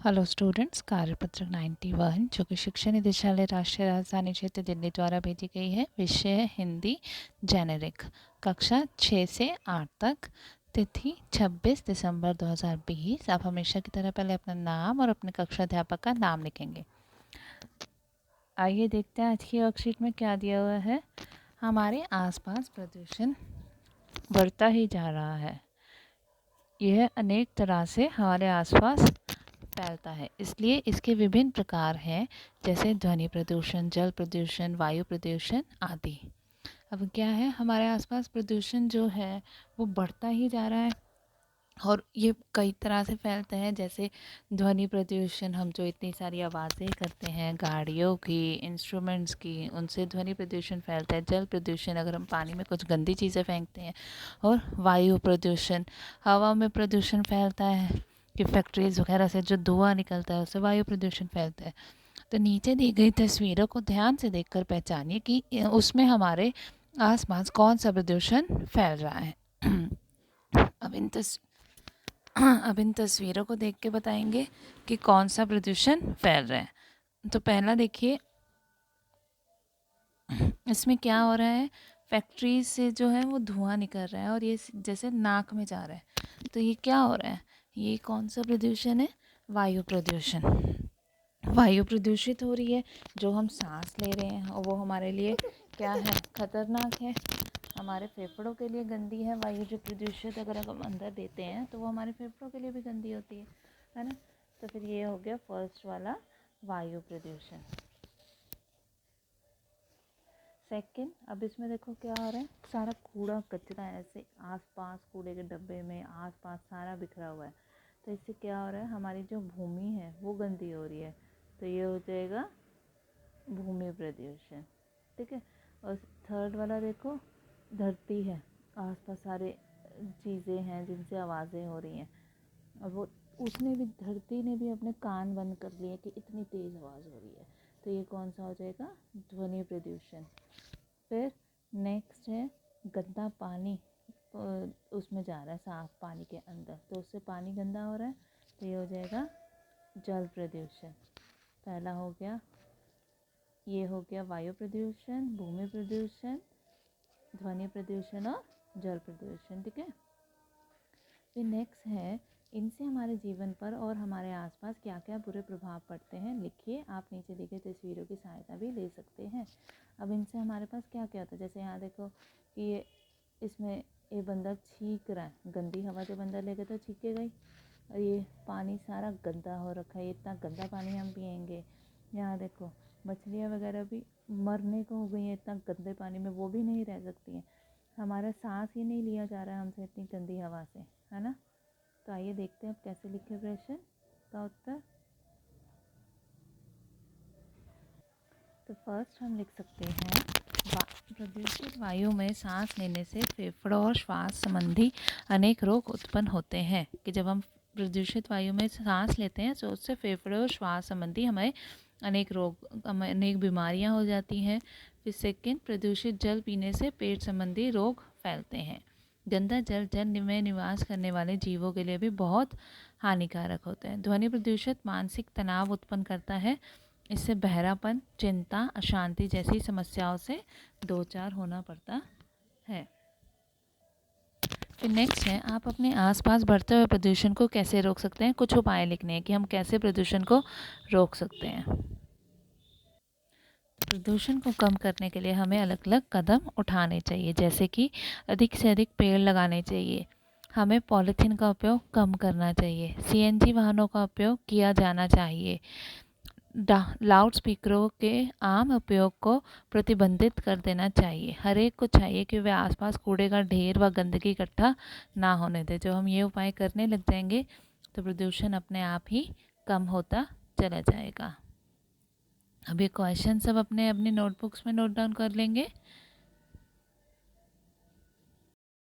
Hello students, कार्यपत्र 91 जो कि शिक्षा निदेशालय राष्ट्रीय राजधानी क्षेत्र दिल्ली द्वारा भेजी गई है। विषय है हिंदी जेनेरिक, कक्षा 6 से 8 तक। तिथि 26 दिसंबर 2020। आप हमेशा की तरह पहले अपना नाम और अपने कक्षा अध्यापक का नाम लिखेंगे। आइए देखते हैं आज की वर्कशीट में क्या दिया हुआ है। हमारे आसपास प्रदूषण बढ़ता ही जा रहा है। यह अनेक तरह से हमारे आसपास फैलता है, इसलिए इसके विभिन्न प्रकार हैं, जैसे ध्वनि प्रदूषण, जल प्रदूषण, वायु प्रदूषण आदि। अब क्या है, हमारे आसपास प्रदूषण जो है वो बढ़ता ही जा रहा है और ये कई तरह से फैलते हैं। जैसे ध्वनि प्रदूषण, हम जो इतनी सारी आवाज़ें करते हैं गाड़ियों की, इंस्ट्रूमेंट्स की, उनसे ध्वनि प्रदूषण फैलता है। जल प्रदूषण, अगर हम पानी में कुछ गंदी चीज़ें फेंकते हैं। और वायु प्रदूषण, हवा में प्रदूषण फैलता है कि फैक्ट्रीज वगैरह से जो धुआं निकलता है उससे वायु प्रदूषण फैलता है। तो नीचे दी गई तस्वीरों को ध्यान से देखकर पहचानिए कि उसमें हमारे आसपास कौन सा प्रदूषण फैल रहा है। अब इन अब इन तस्वीरों को देख के बताएंगे कि कौन सा प्रदूषण फैल रहा है। तो पहला देखिए, इसमें क्या हो रहा है, फैक्ट्री से जो है वो धुआं निकल रहा है और ये जैसे नाक में जा रहा है। तो ये क्या हो रहा है, ये कौन सा प्रदूषण है, वायु प्रदूषण। वायु प्रदूषित हो रही है, जो हम सांस ले रहे हैं और वो हमारे लिए क्या है, खतरनाक है। हमारे फेफड़ों के लिए गंदी है वायु जो प्रदूषित अगर हम अंदर लेते हैं तो वो हमारे फेफड़ों के लिए भी गंदी होती है ना। तो फिर ये हो गया फर्स्ट वाला, वायु प्रदूषण। सेकंड, अब इसमें देखो क्या हो रहा है, सारा कूड़ा कचरा ऐसे आसपास कूड़े के डब्बे में आसपास सारा बिखरा हुआ है। तो इससे क्या हो रहा है, हमारी जो भूमि है वो गंदी हो रही है। तो ये हो जाएगा भूमि प्रदूषण, ठीक है। और थर्ड वाला देखो, धरती है, आसपास सारे चीज़ें हैं जिनसे आवाज़ें हो रही हैं। अब वो उसने भी, धरती ने भी अपने कान बंद कर लिए कि इतनी तेज़ आवाज़ हो रही है। तो ये कौन सा हो जाएगा, ध्वनि प्रदूषण। फिर नेक्स्ट है गंदा पानी, उसमें जा रहा है साफ पानी के अंदर, तो उससे पानी गंदा हो रहा है। तो ये हो जाएगा जल प्रदूषण। पहला हो गया, ये हो गया वायु प्रदूषण, भूमि प्रदूषण, ध्वनि प्रदूषण और जल प्रदूषण, ठीक है। फिर नेक्स्ट है, इनसे हमारे जीवन पर और हमारे आसपास क्या क्या बुरे प्रभाव पड़ते हैं, लिखिए। आप नीचे दी गई तस्वीरों की सहायता भी ले सकते हैं। अब इनसे हमारे पास क्या क्या होता है, जैसे यहाँ देखो कि ये इसमें ये बंदा छींक रहा है, गंदी हवा जब अंदर लेगा तो छींकेगा ही। और ये पानी सारा गंदा हो रखा है, इतना गंदा पानी हम पियेंगे। यहाँ देखो मछलियाँ वगैरह भी मरने को हो गई हैं इतना गंदे पानी में, वो भी नहीं रह सकती हैं। हमारा सांस ही नहीं लिया जा रहा है हमसे इतनी गंदी हवा से, है ना। तो आइए देखते हैं अब कैसे लिखे प्रश्न का उत्तर। तो फर्स्ट हम लिख सकते हैं, प्रदूषित वायु में सांस लेने से फेफड़ों और श्वास संबंधी अनेक रोग उत्पन्न होते हैं। कि जब हम प्रदूषित वायु में सांस लेते हैं तो उससे फेफड़ों और श्वास संबंधी हमें अनेक रोग, अनेक बीमारियां हो जाती हैं। फिर सेकेंड, प्रदूषित जल पीने से पेट संबंधी रोग फैलते हैं। गंदा जल जल में निवास करने वाले जीवों के लिए भी बहुत हानिकारक होता है। ध्वनि प्रदूषित मानसिक तनाव उत्पन्न करता है, इससे बहरापन, चिंता, अशांति जैसी समस्याओं से दो चार होना पड़ता है। फिर नेक्स्ट है, आप अपने आसपास बढ़ते हुए प्रदूषण को कैसे रोक सकते हैं। कुछ उपाय लिखने हैं कि हम कैसे प्रदूषण को रोक सकते हैं। प्रदूषण को कम करने के लिए हमें अलग अलग कदम उठाने चाहिए, जैसे कि अधिक से अधिक पेड़ लगाने चाहिए, हमें पॉलीथीन का उपयोग कम करना चाहिए, सीएनजी वाहनों का उपयोग किया जाना चाहिए, लाउड स्पीकरों के आम उपयोग को प्रतिबंधित कर देना चाहिए। हर एक को चाहिए कि वे आसपास कूड़े का ढेर व गंदगी इकट्ठा ना होने दें। जब हम ये उपाय करने लग जाएंगे तो प्रदूषण अपने आप ही कम होता चला जाएगा। अब ये क्वेश्चन सब अपने अपने नोटबुक्स में नोट डाउन कर लेंगे।